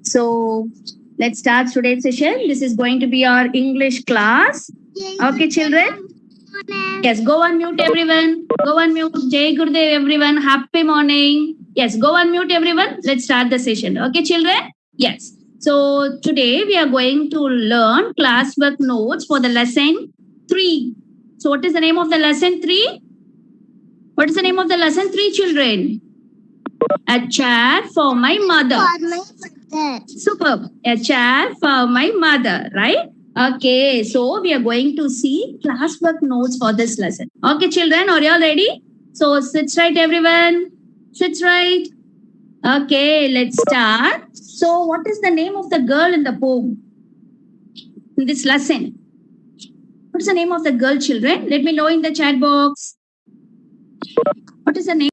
So let's start today's session. This is going to be our English class. Okay, children? Yes, go on mute everyone. Go on mute. Jai Gurudev everyone. Happy morning. Yes, go on mute everyone. Let's start the session. Okay, children? Yes. So today we are going to learn classwork notes for the lesson 3. So what is the name of the lesson 3? What is the name of the lesson 3, children? A chair for my mother. Superb. A chair for my mother, right? Okay, so we are going to see classwork notes for this lesson. Okay, children, are you all ready? So sit right, everyone. Sit right. Okay, let's start. So, what is the name of the girl in the poem? In this lesson? What's the name of the girl, children? Let me know in the chat box. What is the name?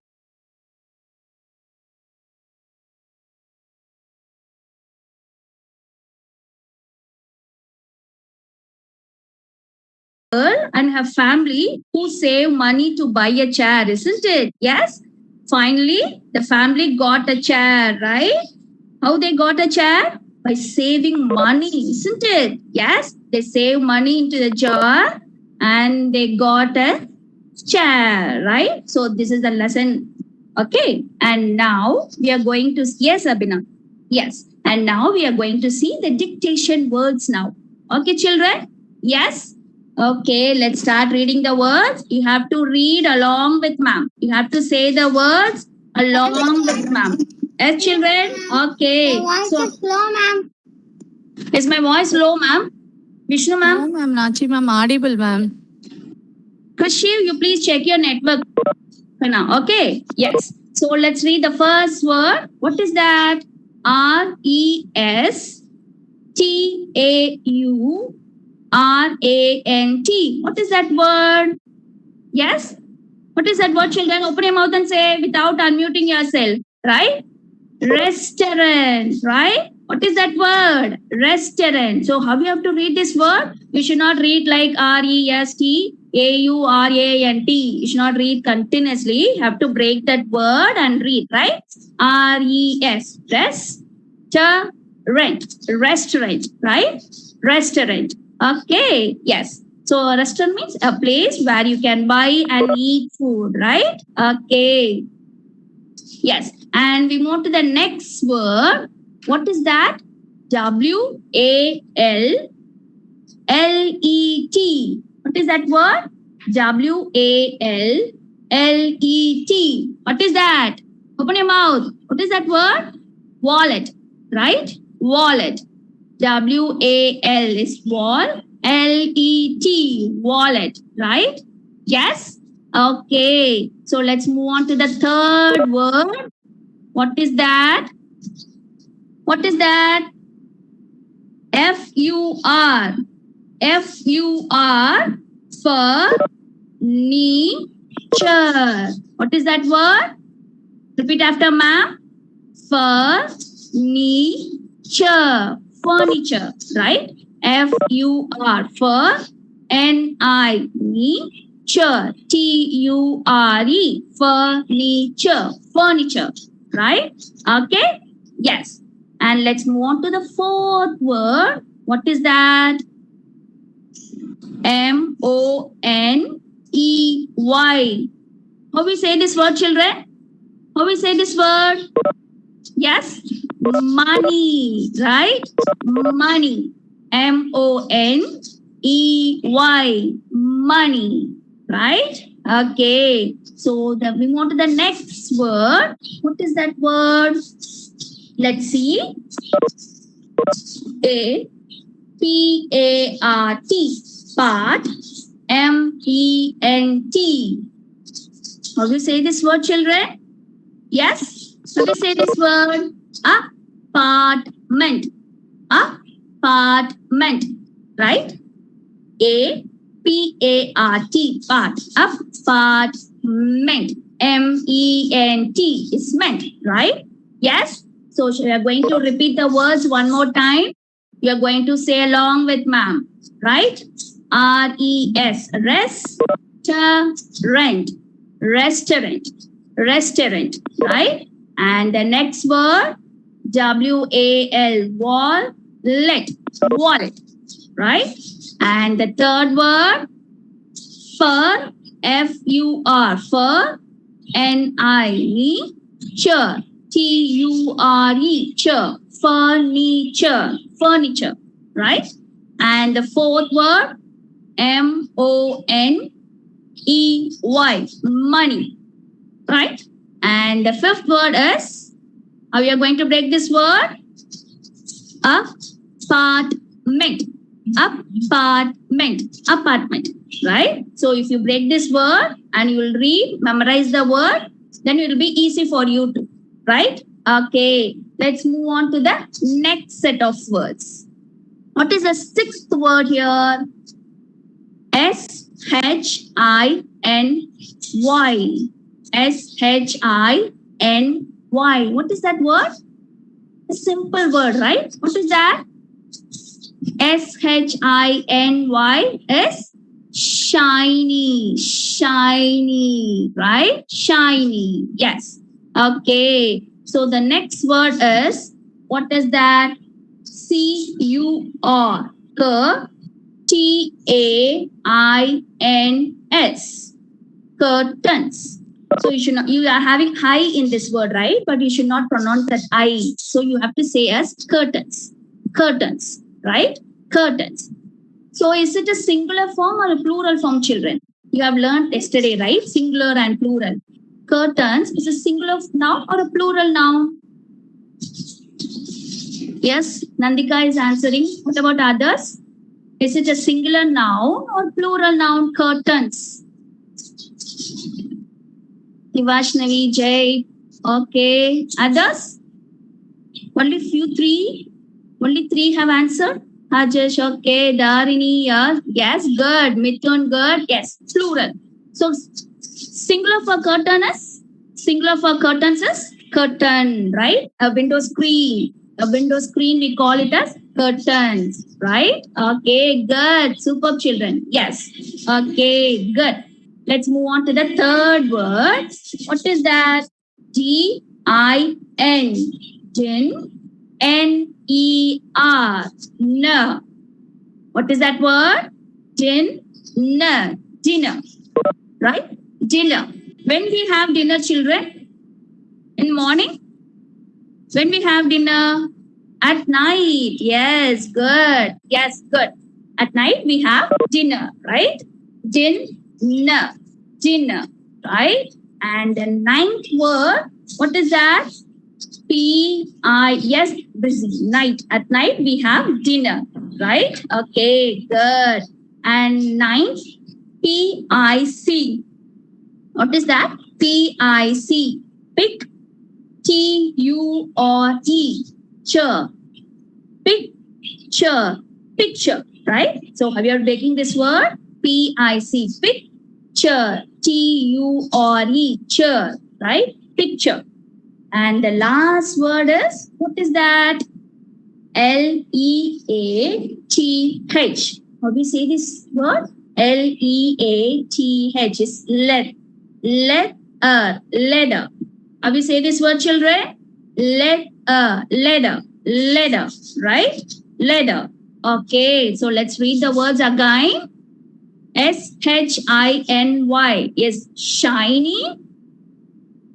Girl and her family who save money to buy a chair, isn't it? Yes. Finally, the family got a chair, right? How they got a chair? By saving money, isn't it? Yes. They save money into the jar and they got a chair, right? So this is the lesson. Okay. And now we are going to, yes, Abhinav. Yes. And now we are going to see the dictation words now. Okay, children? Yes. Okay, let's start reading the words. You have to read along with ma'am. You have to say the words along with ma'am. Yes, children? Okay. My voice is low, ma'am. Is my voice low, ma'am? Vishnu, ma'am? No, ma'am. Nachi, ma'am. Audible, ma'am. Kashiv, you please check your network. Now, okay. Yes. So let's read the first word. What is that? RESTAURANT. What is that word? Yes? What is that word, children? Open your mouth and say without unmuting yourself. Right? Restaurant. Right? What is that word? Restaurant. So how you have to read this word? You should not read like RESTAURANT. You should not read continuously. You have to break that word and read, right? RES. Restaurant, right? Restaurant. Okay. Yes. So a restaurant means a place where you can buy and eat food, right? Okay. Yes. And we move to the next word. What is that? WALLET. What is that word? WALLET. What is that? Open your mouth. What is that word? Wallet, right? Wallet. WAL is wall. LET, wallet, right? Yes? Okay. So let's move on to the third word. What is that? What is that? FUR. FUR for furniture. What is that word? Repeat after ma'am. Furniture. Furniture, right? FUR for NICHURE. TURE. Furniture. Furniture, right? Okay? Yes. And let's move on to the fourth word. What is that? MONEY. How we say this word, children? How we say this word? Yes? Money, right? Money. MONEY. Money, right? Okay. So we move to the next word. What is that word? Let's see. PART. Part. MENT. How do you say this word, children? Yes? How do you say this word? Apartment. Apartment. Right? APART. Part. Apartment. MENT is meant. Right? Yes? So we are going to repeat the words one more time. You are going to say along with ma'am. Right? RES. Restaurant. Restaurant. Restaurant. Right? And the next word, W-A-L, wallet, wallet, right? And the third word, fur, F-U-R, fur, N-I-E-Chair, T-U-R-E, chair, furniture, furniture, right? And the fourth word, M-O-N-E-Y, money, right? And the fifth word is, how we are going to break this word? Apartment, apartment, apartment, right? So if you break this word and you will read, memorize the word, then it will be easy for you to, right? Okay, let's move on to the next set of words. What is the sixth word here? S-H-I-N-Y. S-H-I-N-Y. What is that word? A simple word, right? What is that? S-H-I-N-Y is shiny, shiny, right? Shiny, yes. Okay, so the next word is, what is that? C-U-R, T-A-I-N-S, curtains. So you are having I in this word, right? But you should not pronounce that I. So you have to say as curtains, curtains, right? Curtains. So is it a singular form or a plural form, children? You have learned yesterday, right? Singular and plural. Curtains is a singular noun or a plural noun? Yes, Nandika is answering. What about others? Is it a singular noun or plural noun? Curtains. Ivashnavi, Jay. Okay. Others? Only only three have answered. Hajesh, okay. Darini, yes. Good. Mithun, good. Yes. Plural. So singular for curtains is curtain, right? A window screen. A window screen, we call it as curtains, right? Okay, good. Superb, children. Yes. Okay, good. Let's move on to the third word. What is that? G-I-N. Gin. N-E-R. N. What is that word? Gin. N. Dinner. Right? Dinner. When we have dinner, children? In morning? When we have dinner? At night. Yes, good. Yes, good. At night we have dinner, right? Dinner. Dinner, right? And the ninth word, what is that? P-I, yes, busy. Night. At night we have dinner, right? Okay, good. And ninth, P-I-C. What is that? P-I-C. Pick. T-U-R-E. Picture. Picture. Picture, right? So have you are taking this word? P-I-C. Picture. T-U-R-E. Chair, right? Picture. And the last word is, what is that? L-E-A-T-H. How do we say this word? L-E-A-T-H is let. Ladder. How we say this word, children? Ladder, right? Ladder. Okay, so let's read the words again. S-H-I-N-Y is shiny.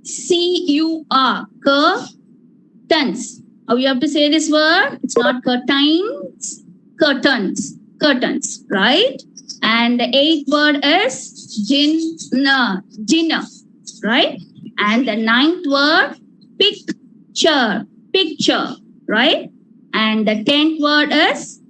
C-U-R, curtains. How you have to say this word? It's not curtains, curtains, right? And the eighth word is dinner, right? And the ninth word, picture, right? And the 10th word is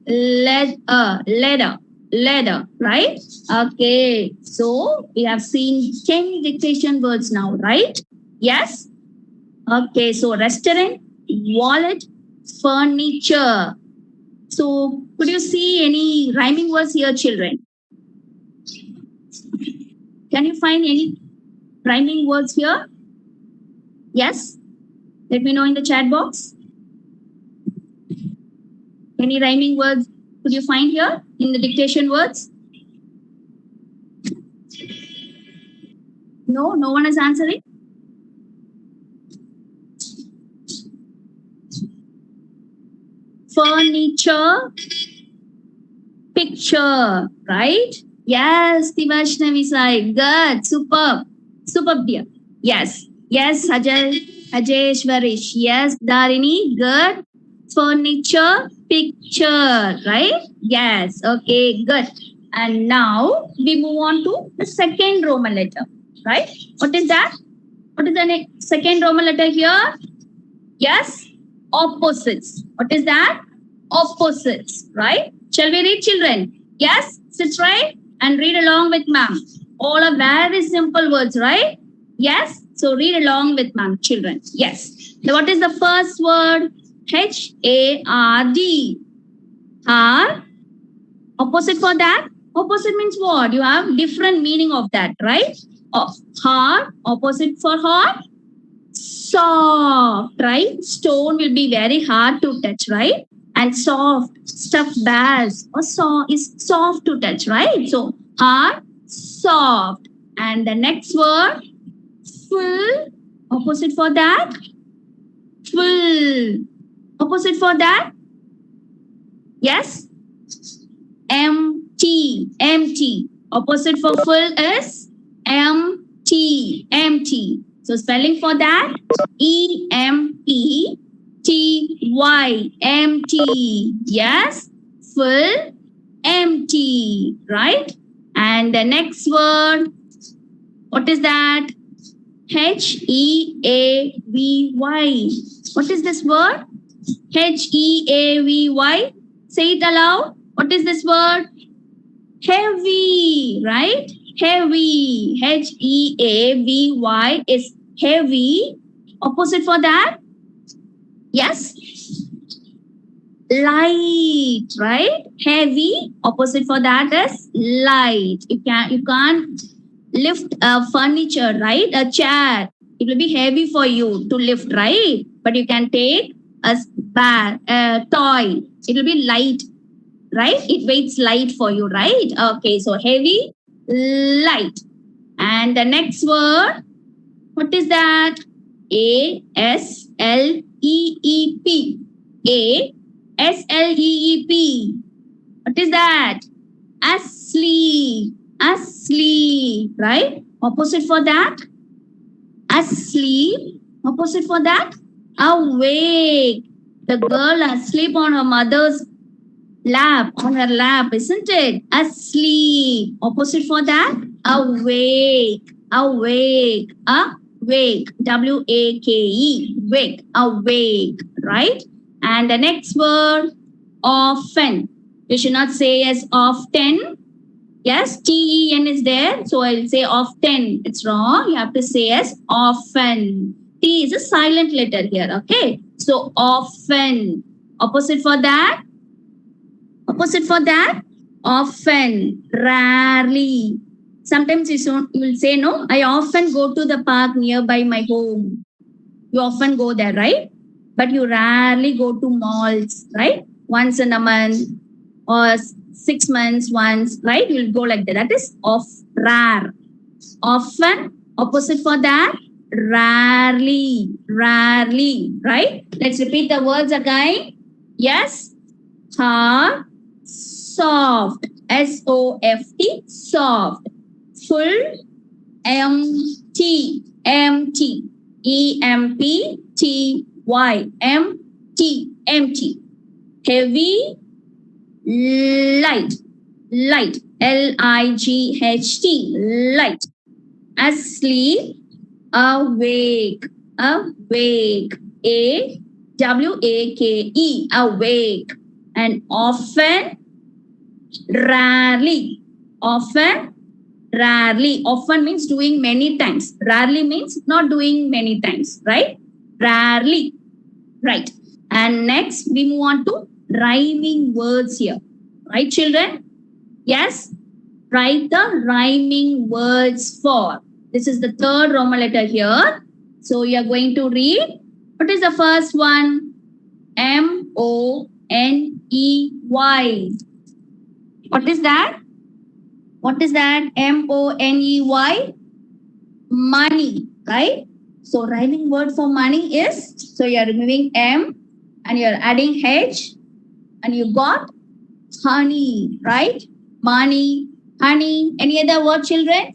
ladder, right? Okay, so we have seen 10 dictation words now, right? Yes? Okay, so restaurant, wallet, furniture. So could you see any rhyming words here, children? Can you find any rhyming words here? Yes? Let me know in the chat box. Any rhyming words could you find here in the dictation words? No one is answering. furniture, picture, right? Yes, Tivashnavi Sai, good, superb, superb dear. Yes, yes, Ajeshwarish, yes, Darini, good. Furniture, picture, right? Yes, okay, good. And now we move on to the second Roman letter, right? What is that? What is the second Roman letter here? Yes, opposites. What is that? Opposites, right? Shall we read, children? Yes, sit right and read along with ma'am. All are very simple words, right? Yes, so read along with ma'am, children. Yes. Now, what is the first word? H-A-R-D. Hard. Opposite for that? Opposite means what? You have different meaning of that, right? Hard. Opposite for hard? Soft, right? Stone will be very hard to touch, right? And soft, stuffed bass or is soft to touch, right? So hard, soft. And the next word, full. Opposite for that, full. Opposite for that, yes, empty, empty. Opposite for full is empty, empty. So spelling for that, E-M-P-T-Y, empty. Yes, full, empty, right? And the next word, what is that? H-E-A-V-Y. What is this word? H-E-A-V-Y. Say it aloud. What is this word? Heavy, right? Heavy. H-E-A-V-Y is heavy. Opposite for that? Yes. Light, right? Heavy. Opposite for that is light. You can't lift a furniture, right? A chair. It will be heavy for you to lift, right? But you can take a toy. It will be light, right? It weighs light for you, right? Okay, so heavy, light. And the next word, what is that? A-S-L-E-E-P. A-S-L-E-E-P. What is that? Asleep. Asleep, right? Opposite for that? Asleep. Opposite for that? Awake. The girl asleep on her mother's lap, on her lap, isn't it? Asleep. Opposite for that? Awake. Awake. Awake. W-A-K-E. Wake. Awake. Right? And the next word, often. You should not say as often. Yes, T-E-N is there. So I'll say often. It's wrong. You have to say as often. T is a silent letter here. Okay. So often. Opposite for that? Opposite for that? Often. Rarely. Sometimes you will say, no, I often go to the park nearby my home. You often go there, right? But you rarely go to malls, right? Once in a month or 6 months once, right? You'll go like that. That is rare. Often, opposite for that, rarely, rarely, right? Let's repeat the words again. Yes, hard, soft, S-O-F-T, soft, full, empty, empty, E-M-P-T-Y, empty, empty, heavy, light, light, L-I-G-H-T, light, asleep, awake, awake, A-W-A-K-E, awake, and often, rarely, often, rarely. Often means doing many times. Rarely means not doing many times, right? Rarely, right? And next we move on to rhyming words here, right, children? Yes, write the rhyming words for. This is the third Roman letter here. So you are going to read. What is the first one? M-O-N-E-Y. What is that? What is that? M-O-N-E-Y? Money, right? So rhyming word for money is, so you are removing M and you are adding H and you got honey, right? Money, honey. Any other word, children?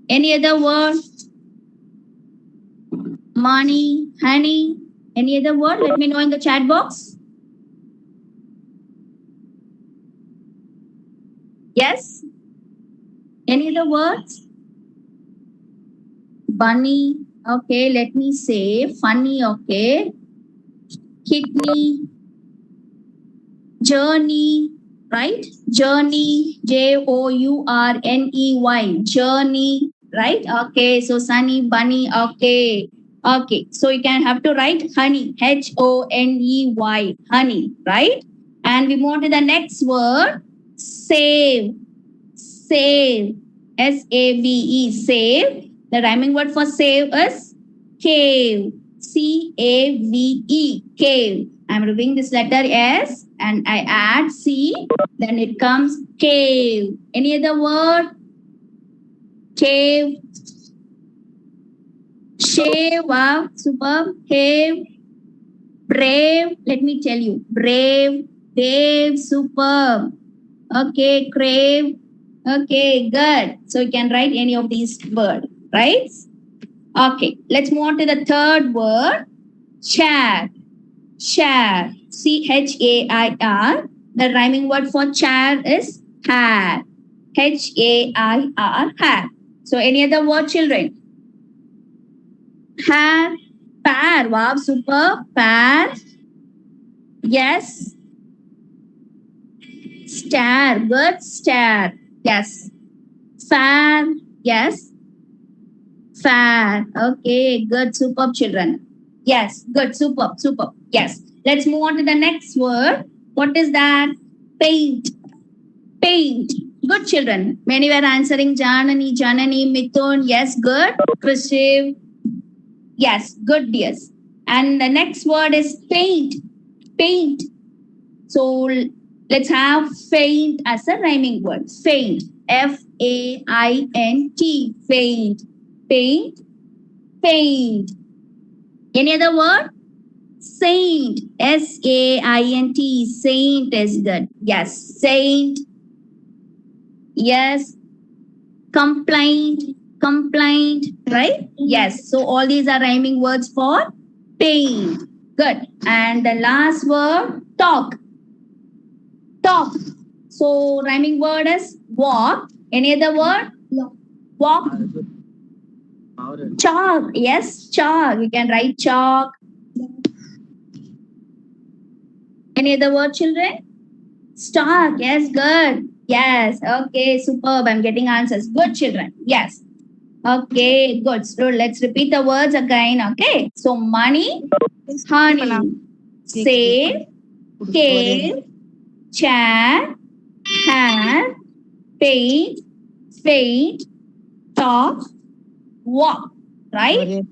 Any other word? Money, honey. Any other word? Let me know in the chat box. Yes? Any other words? Bunny. Okay, let me say funny. Okay. Kidney. Journey. Right? Journey. Journey. Journey. Right? Okay. So sunny, bunny. Okay. Okay. So you can have to write honey. Honey. Honey. Right? And we move to the next word. Save. Save. Save. Save. The rhyming word for save is cave. Cave. Cave. I'm removing this letter S and I add C. Then it comes cave. Any other word? Cave. Shave. Wow. Superb. Cave. Brave. Let me tell you. Brave. Dave. Superb. Okay. Crave. Okay, good. So you can write any of these words, right? Okay, let's move on to the third word. Chair. Chair. Chair. The rhyming word for chair is hair. Hair. Hair. So any other word, children? Hair. Pear. Wow, super. Pear. Yes. Stare. Good. Stare. Yes. Fan. Yes. Fan. Okay. Good. Superb, children. Yes. Good. Superb. Superb. Yes. Let's move on to the next word. What is that? Paint. Paint. Good, children. Many were answering Janani, Mithun. Yes. Good. Krishiv. Yes. Good, dears. And the next word is paint. Paint. So let's have faint as a rhyming word. Faint. Faint. Faint. Paint. Paint. Any other word? Saint. Saint. Saint is good. Yes. Saint. Yes. Complaint. Complaint. Right? Yes. So all these are rhyming words for paint. Good. And the last word, talk. Talk. So rhyming word is walk. Any other word? Walk. Chalk. Yes, chalk. You can write chalk. Any other word, children? Stalk. Yes, good. Yes. Okay, superb. I'm getting answers. Good, children. Yes. Okay, good. So let's repeat the words again. Okay. So money, honey, save, cave, chair, hair, paint, faint, talk, walk. Right?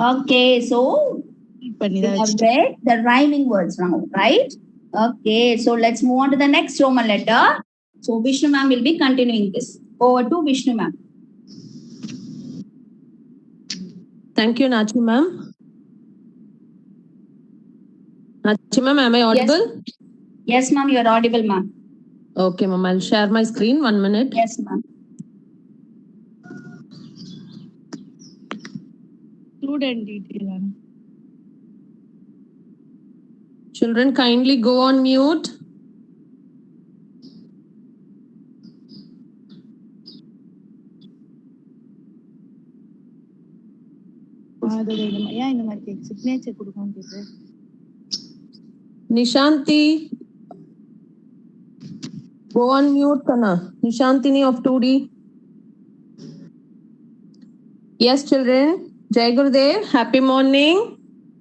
Okay, so we have read the rhyming words now, right? Okay, so let's move on to the next Roman letter. So Vishnu ma'am will be continuing this. Over to Vishnu ma'am. Thank you, Nachi ma'am. Nachi ma'am, am I audible? Yes, ma'am, you are audible, ma'am. Okay, ma'am, I'll share my screen. 1 minute. Yes, ma'am. Student detail. Children, kindly go on mute. Nishanti. Go on mute, Kana. Nishantini of 2D. Yes, children. Jai Gurudev. Happy morning.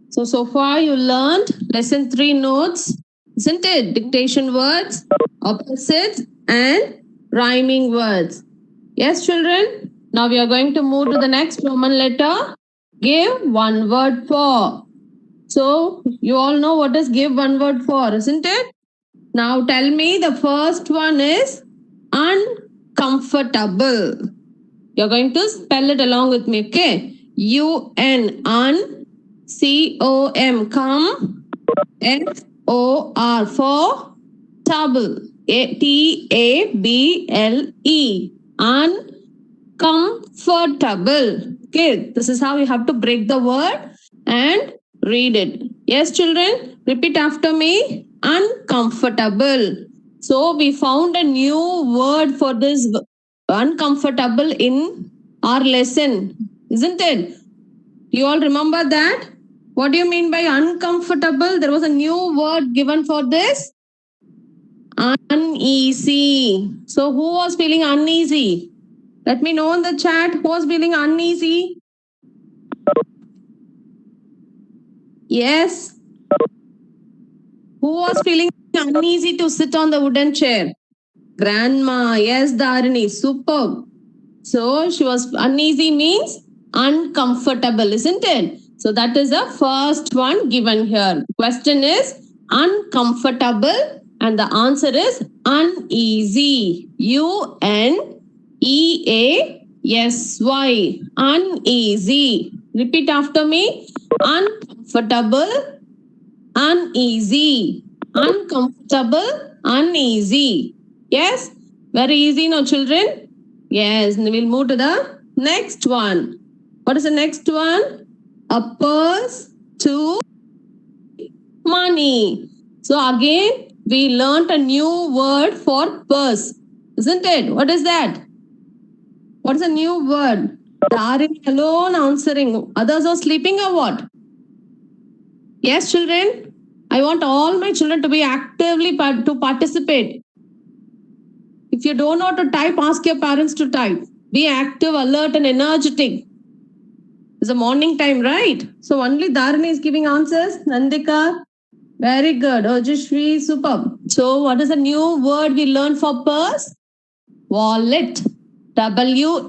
So far you learned lesson 3 notes, isn't it? Dictation words, opposites, and rhyming words. Yes, children. Now we are going to move to the next Roman letter. Give one word for. So you all know what is give one word for, isn't it? Now tell me the first one is uncomfortable. You're going to spell it along with me, okay? UN, un, COM, come, FOR, for, Table. Table. Uncomfortable. Okay, this is how you have to break the word and read it. Yes, children, repeat after me. Uncomfortable. So we found a new word for this uncomfortable in our lesson, isn't it? You all remember that? What do you mean by uncomfortable? There was a new word given for this. Uneasy. So who was feeling uneasy? Let me know in the chat who was feeling uneasy. Yes. Who was feeling uneasy to sit on the wooden chair? Grandma. Yes, Dharini. Superb. So she was uneasy means uncomfortable, isn't it? So that is the first one given here. Question is uncomfortable and the answer is uneasy. UNEASY. Uneasy. Repeat after me. Uncomfortable, uneasy. Uncomfortable, uneasy. Yes? Very easy, no children? Yes, we'll move to the next one. What is the next one? A purse to money. So again, we learned a new word for purse, isn't it? What is that? What is a new word? Dharini alone answering. Others are sleeping or what? Yes, children. I want all my children to be actively to participate. If you don't know how to type, ask your parents to type. Be active, alert, and energetic. It's a morning time, right? So only Dharini is giving answers. Nandika, very good. Ojashvi, superb. So what is the new word we learned for purse? Wallet. WALLET.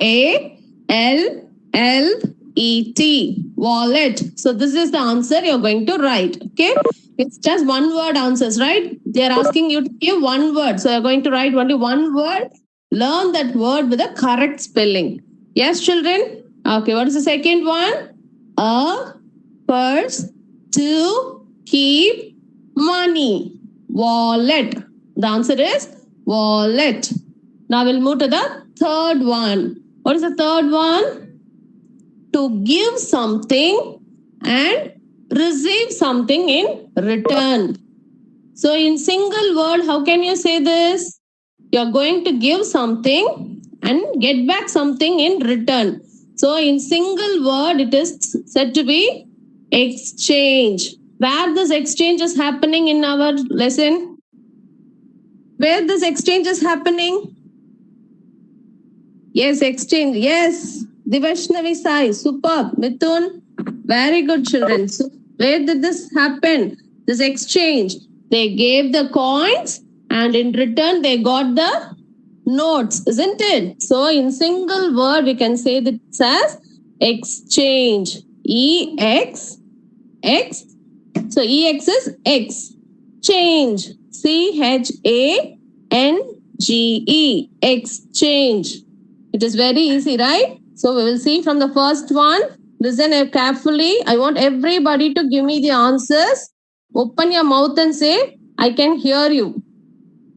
Wallet. So this is the answer you're going to write. Okay. It's just one word answers, right? They're asking you to give one word. So you're going to write only one word. Learn that word with the correct spelling. Yes, children? Okay, what is the second one? A purse to keep money. Wallet. The answer is wallet. Now we'll move to the third one. What is the third one? To give something and receive something in return. So in single word, how can you say this? You're going to give something and get back something in return. So in single word, it is said to be exchange. Where this exchange is happening in our lesson? Where this exchange is happening? Yes, exchange. Yes. Divashnavi Sai. Superb. Mithun. Very good, children. So where did this happen? This exchange. They gave the coins and in return they got the notes, isn't it? So in single word, we can say that it as exchange. EX. X. So EX is X. Change. CHANGE. Exchange. It is very easy, right? So we will see from the first one. Listen carefully. I want everybody to give me the answers. Open your mouth and say, I can hear you.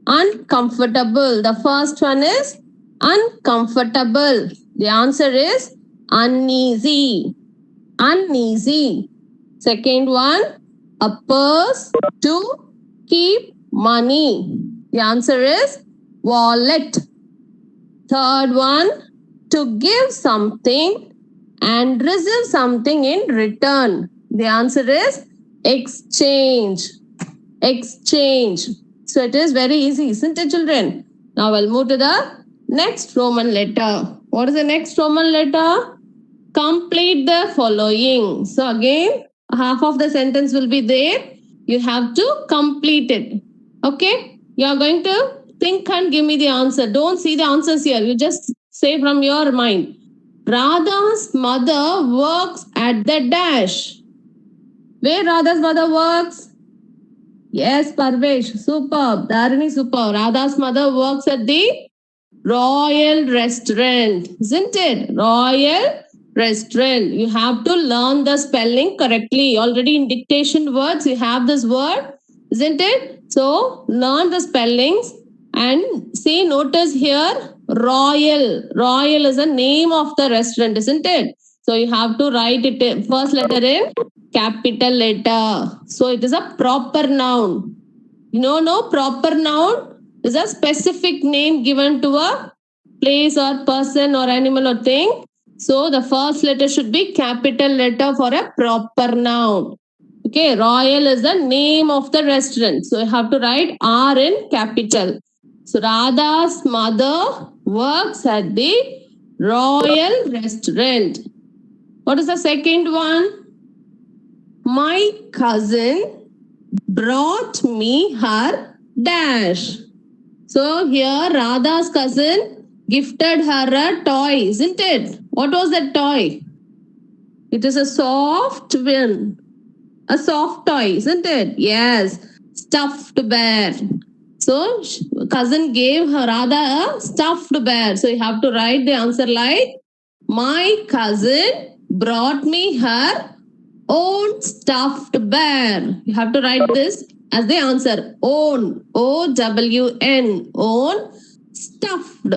Uncomfortable. The first one is uncomfortable. The answer is uneasy. Uneasy. Second one, a purse to keep money. The answer is wallet. Third one, to give something and receive something in return. The answer is exchange. Exchange. So it is very easy, isn't it, children? Now we'll move to the next Roman letter. What is the next Roman letter? Complete the following. So again, half of the sentence will be there. You have to complete it. Okay? You are going to think and give me the answer. Don't see the answers here. You just say from your mind. Radha's mother works at the dash. Where Radha's mother works? Yes, Parvesh. Superb. Dharini, superb. Radha's mother works at the Royal Restaurant. Isn't it? Royal Restaurant. You have to learn the spelling correctly. Already in dictation words, you have this word. isn't it? So learn the spellings and see, notice here, Royal. Royal is the name of the restaurant, isn't it? So you have to write it first letter in capital letter. So it is a proper noun. No, proper noun is a specific name given to a place or person or animal or thing. So the first letter should be capital letter for a proper noun. Okay, Royal is the name of the restaurant. So you have to write R in capital. So Radha's mother works at the Royal Restaurant. What is the second one? My cousin brought me her dash. So here Radha's cousin gifted her a toy, isn't it? What was that toy? It is a soft one. A soft toy, isn't it? Yes, stuffed bear. So cousin gave her Radha a stuffed bear. So you have to write the answer like, my cousin brought me her own stuffed bear. You have to write this as the answer. Own, O-W-N, own, stuffed,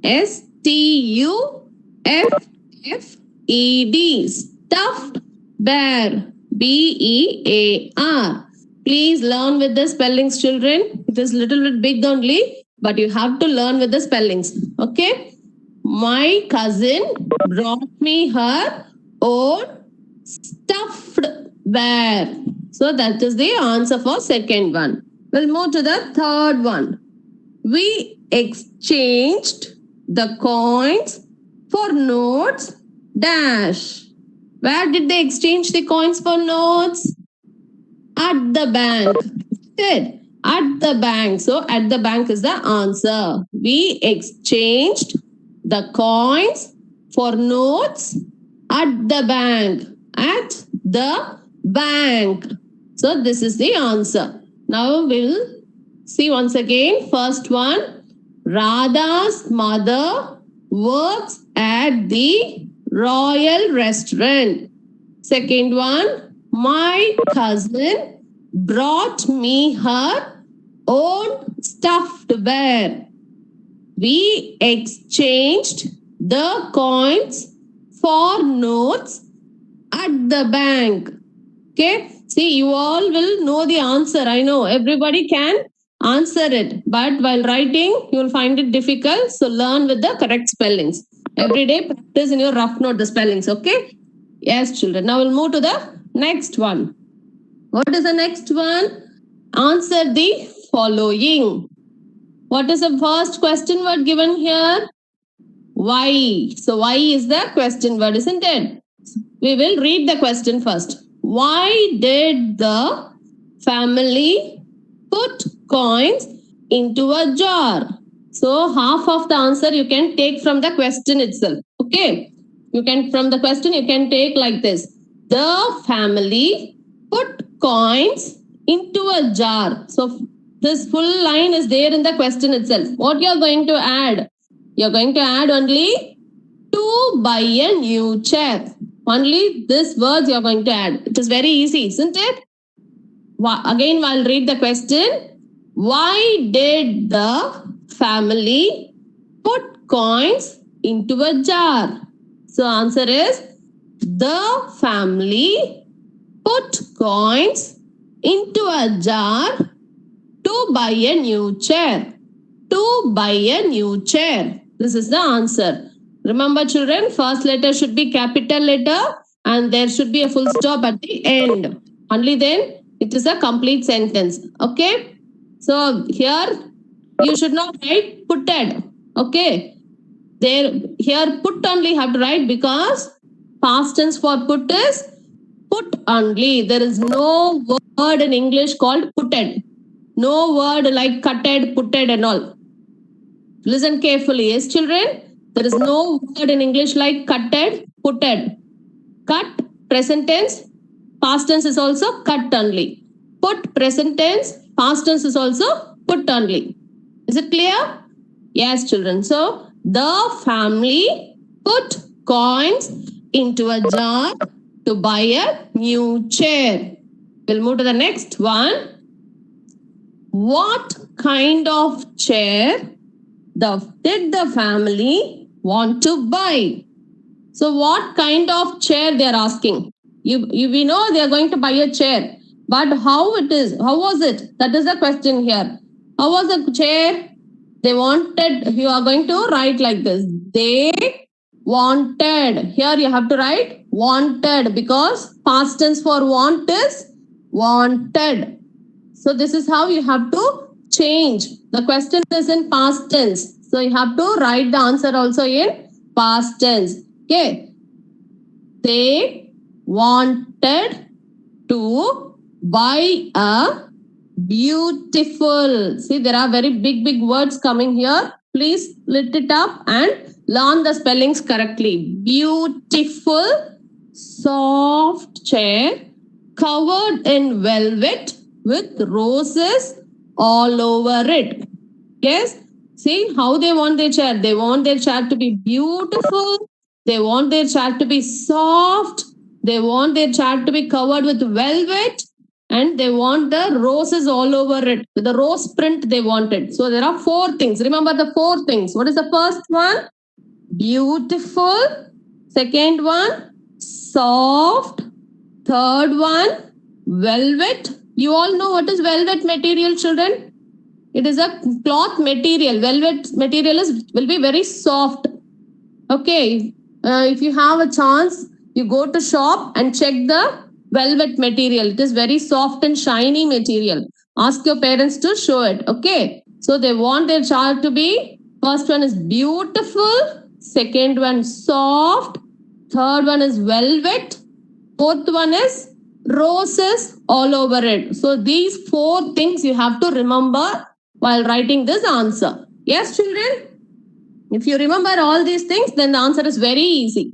S-T-U-F-F-E-D, stuffed bear, B-E-A-R. Please learn with the spellings, children. It is little bit big only, but you have to learn with the spellings. Okay? My cousin brought me her own stuffed bear. So that is the answer for second one. We'll move to the third one. We exchanged the coins for notes dash. Where did they exchange the coins for notes? At the bank. Good. At the bank. So at the bank is the answer. We exchanged the coins for notes at the bank. At the bank. So this is the answer. Now we'll see once again. First one. Radha's mother works at the Royal Restaurant. Second one, my cousin brought me her own stuffed bear. We exchanged the coins for notes at the bank. Okay, see, you all will know the answer. I know everybody can answer it, but while writing, you will find it difficult. So learn with the correct spellings. Every day, practice in your rough note the spellings. Okay. Yes, children. Now we'll move to the next one. What is the next one? Answer the following. What is the first question word given here? Why? So why is the question word, isn't it? We will read the question first. Why did the family put coins into a jar? So half of the answer you can take from the question itself. Okay. You can, from the question, you can take like this. The family put coins into a jar. So this full line is there in the question itself. What you are going to add? You're going to add only to buy a new chair. Only this words you're going to add. It is very easy, isn't it? Again, I'll read the question. Why did the family put coins into a jar? So answer is, the family put coins into a jar to buy a new chair. To buy a new chair. This is the answer. Remember, children, first letter should be capital letter and there should be a full stop at the end. Only then it is a complete sentence. Okay. So here you should not write putted. Okay. There, here put only have to write because past tense for put is put only. There is no word in English called putted. No word like cutted, putted and all. Listen carefully. Yes, children. There is no word in English like cutted, putted. Cut, present tense. Past tense is also cut only. Put, present tense. Past tense is also put only. Is it clear? Yes, children. So, the family put coins into a jar to buy a new chair. We'll move to the next one. What kind of chair did the family want to buy? So what kind of chair they are asking? We know they are going to buy a chair, but how was it? That is the question here. How was the chair? They wanted, you are going to write like this. They wanted. Here you have to write wanted because past tense for want is wanted. So this is how you have to change. The question is in past tense. So you have to write the answer also in past tense. Okay. They wanted to buy a beautiful. See, there are very big words coming here. Please lift it up and learn the spellings correctly. Beautiful, soft chair covered in velvet with roses all over it. Yes, see how they want their chair. They want their chair to be beautiful. They want their chair to be soft. They want their chair to be covered with velvet. And they want the roses all over it. The rose print they wanted. So there are 4 things. Remember the 4 things. What is the first one? Beautiful. Second one, soft. Third one, velvet. You all know what is velvet material, children? It is a cloth material. Velvet material will be very soft. Okay. If you have a chance, you go to shop and check the velvet material. It is very soft and shiny material. Ask your parents to show it. Okay. So they want their child to be, first one is beautiful. Second one soft. Third one is velvet. Fourth one is roses all over it. So these 4 things you have to remember while writing this answer. Yes, children? If you remember all these things, then the answer is very easy.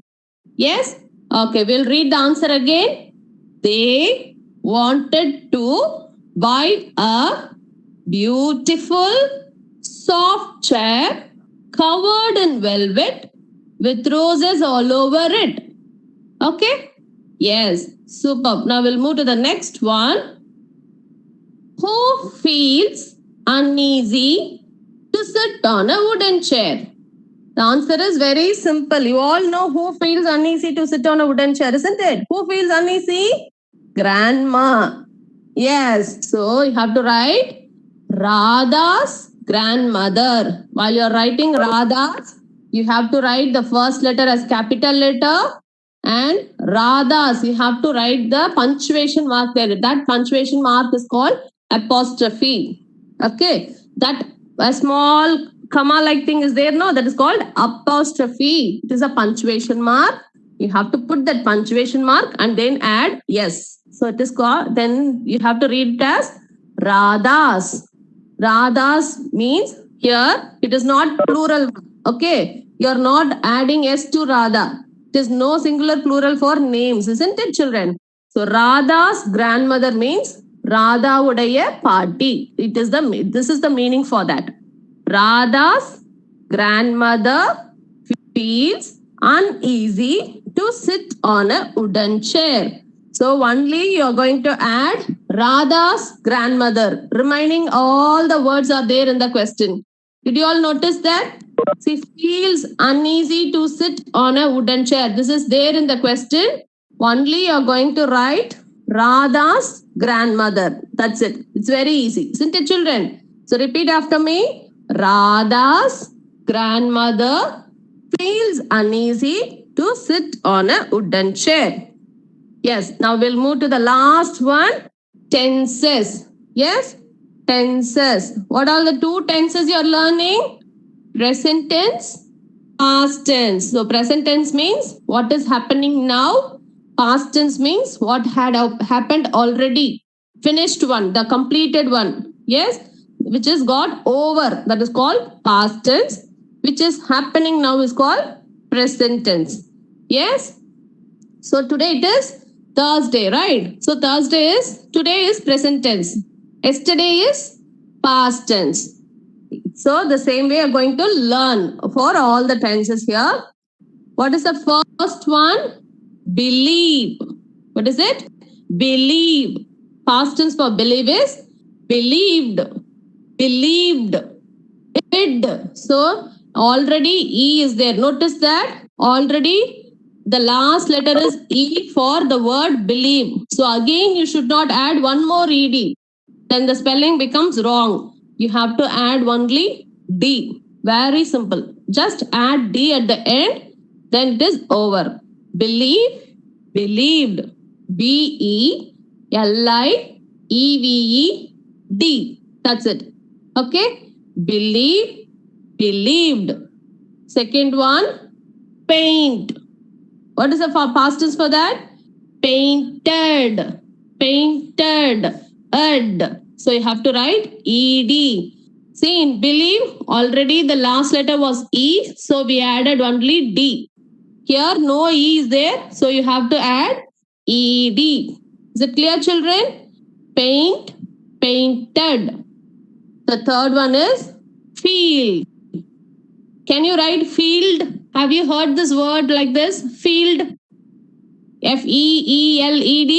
Yes? Okay, we'll read the answer again. They wanted to buy a beautiful, soft chair covered in velvet with roses all over it. Okay? Yes, superb. Now we'll move to the next one. Who feels uneasy to sit on a wooden chair? The answer is very simple. You all know who feels uneasy to sit on a wooden chair, isn't it? Who feels uneasy? Grandma. Yes. So you have to write Radha's grandmother. While you're writing Radha's, you have to write the first letter as capital letter. And Radha's, you have to write the punctuation mark there. That punctuation mark is called apostrophe. Okay. That a small comma like thing is there, no, that is called apostrophe. It is a punctuation mark. You have to put that punctuation mark and then add yes. So it is called, then you have to read it as Radha's. Radha's means here it is not plural. Okay, you are not adding s to Radha. It is no singular plural for names, isn't it, children? So Radha's grandmother means Radha udaya party. This is the meaning for that. Radha's grandmother feels uneasy to sit on a wooden chair. So only you are going to add Radha's grandmother. Remaining all the words are there in the question. Did you all notice that? She feels uneasy to sit on a wooden chair. This is there in the question. Only you are going to write Radha's grandmother. That's it. It's very easy. Isn't it, children? So repeat after me. Radha's grandmother feels uneasy to sit on a wooden chair. Yes, now we'll move to the last one. Tenses. Yes, tenses. What are the 2 tenses you're learning? Present tense, past tense. So present tense means what is happening now. Past tense means what had happened already. Finished one, the completed one. Yes, which is got over. That is called past tense. Which is happening now is called present tense. Yes. So today it is Thursday, right? So today is present tense. Yesterday is past tense. So the same way I'm going to learn for all the tenses here. What is the first one? Believe. What is it? Believe. Past tense for believe is believed. believed, id. So already E is there. Notice that already the last letter is E for the word believe. So again you should not add one more ed. Then the spelling becomes wrong. You have to add only D. Very simple. Just add D at the end, then it is over. Believe, believed. BELIEVED. That's it. Okay. Believe, believed. Second one, paint. What is the past tense for that? Painted, painted, ed. So you have to write ed. See, in believe, already the last letter was E, so we added only D. Here no E is there, so you have to add ed. Is it clear, children? Paint, painted. The third one is field. Can you write field? Have you heard this word like this? Field. FEELED?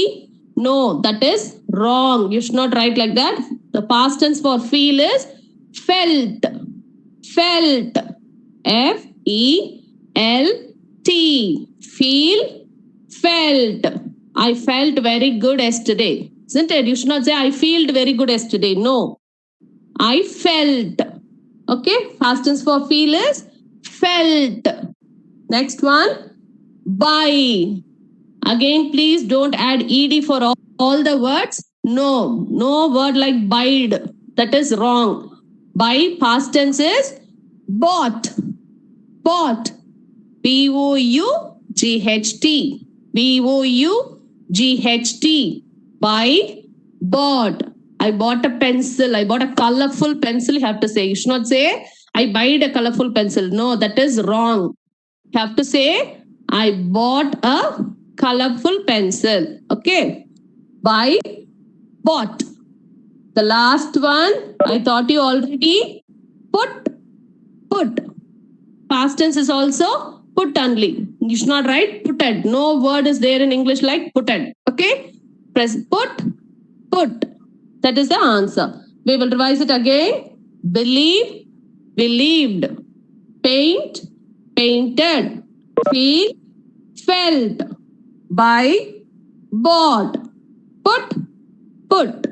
No, that is wrong. You should not write like that. The past tense for feel is felt. Felt. FELT. Feel, felt. I felt very good yesterday. Isn't it? You should not say I felt very good yesterday. No. I felt. Okay. Past tense for feel is felt. Next one, buy. Again, please don't add ed for all the words. No, no word like bide. That is wrong. Buy past tense is bought. Bought. BOUGHT. BOUGHT. Buy, bought. I bought a pencil. I bought a colorful pencil. You have to say. You should not say, I bought a colorful pencil. No, that is wrong. You have to say, I bought a colorful pencil. Okay. Buy, bought. The last one, I thought you already put. Put. Past tense is also put only. You should not write putted. No word is there in English like putted. Okay. Press put, put. That is the answer. We will revise it again. Believe, believed. Paint, painted. Feel, felt. Buy, bought. Put, put.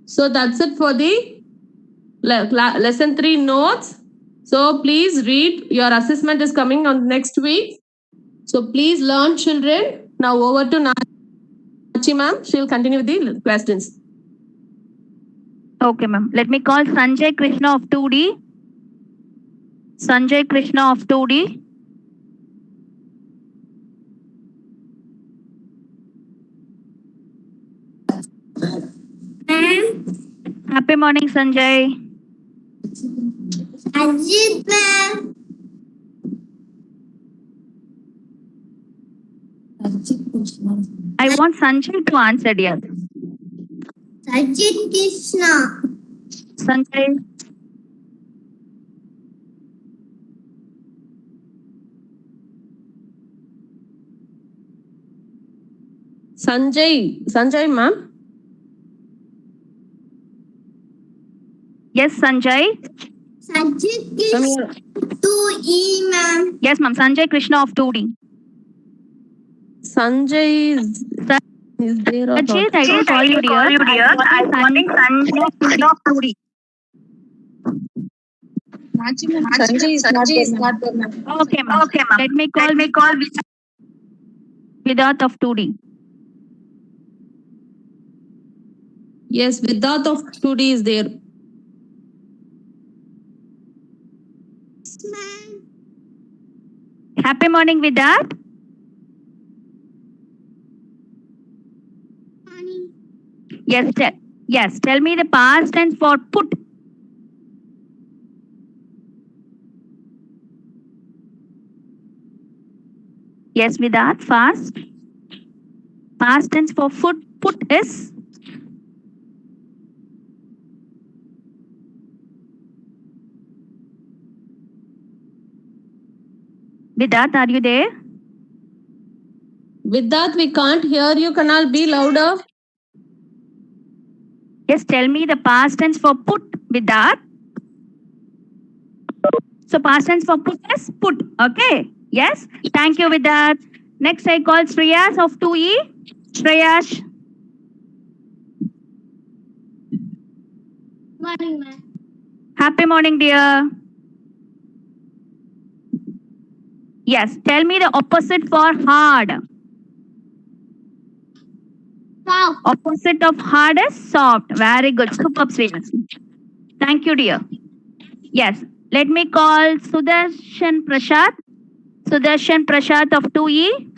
So that's it for the lesson 3 notes. So please read. Your assessment is coming on next week. So please learn, children. Now over to Nachi ma'am. She'll continue with the questions. Okay, ma'am. Let me call Sanjay Krishna of 2D. Sanjay Krishna of 2D. Happy morning, Sanjay. Ajit ma'am. I want Sanjay to answer, dear. Ajit Krishna. Sanjay. Sanjay ma'am. Yes, Sanjay. Ajit Come Krishna. here. 2E ma'am. Yes, ma'am. Sanjay Krishna of 2D. Sanjay is there or Ajit, not? I didn't call you, dear. I'm calling Sanjay of 2D. Sanjay is not there, ma'am. Okay, ma'am. Let me call Vidat of 2D. Yes, Vidat of 2D is there. Ma'am. Happy morning, Vidat. Morning. Yes, tell me the past tense for put. Yes, Vidat, fast. Past tense for put is Vidat, are you there? Vidat, we can't hear you. Kanal, be louder. Yes, tell me the past tense for put. with that. So past tense for put is put. Okay. Yes. Thank you with that. Next I call Shreyas of 2E. Shreyas. Morning, ma'am. Happy morning, dear. Yes. Tell me the opposite for hard. Soft. Opposite of hard is soft. Very good. Superb, Shreyas. Thank you, dear. Yes. Let me call Sudarshan Prashad. Sudarshan Prashad of 2E.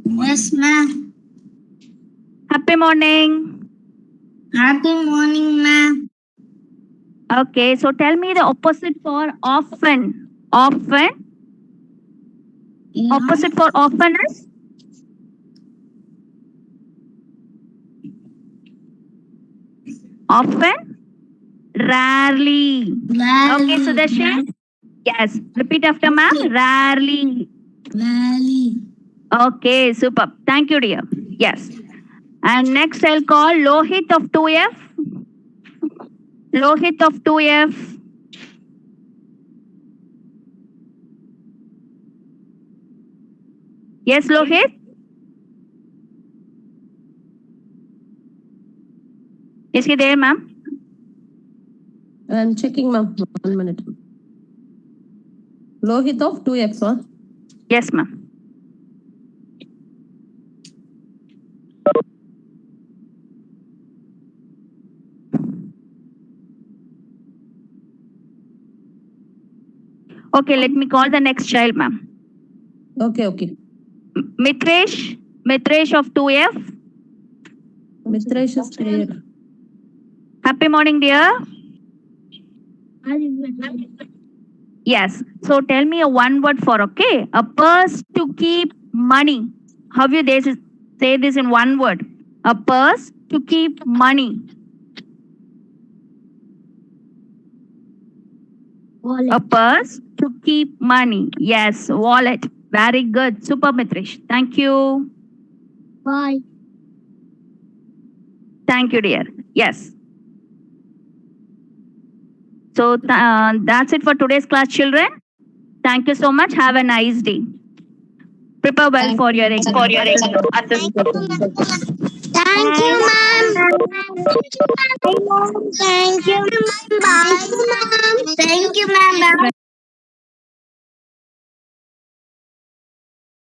Yes, ma'am. Happy morning. Happy morning, ma'am. Okay, so tell me the opposite for often. Often. Opposite for often is? Often. Rarely. Okay, Sudarshan. Yes. Repeat after ma'am. Rarely. Rarely. Okay, super. Thank you, dear. Yes. And next I'll call Lohit of 2F. Lohit of 2F. Yes, Lohit? Is he there, ma'am? I'm checking, ma'am. 1 minute. Lohit of 2F, huh? Yes, ma'am. Okay, let me call the next child, ma'am. Okay, okay. Mitresh. Mitresh of 2F. Mitresh is there. Happy morning, dear. Yes. So tell me a one word for, okay? A purse to keep money. How you say this in one word? A purse to keep money. A purse to keep money. Yes, wallet. Very good. Super, Mitresh. Thank you. Bye. Thank you, dear. Yes. So that's it for today's class, children. Thank you so much. Have a nice day. Prepare well for your exam. Thank you, ma'am. Thank you, ma'am. Bye, ma'am. Thank you, ma'am. Bye.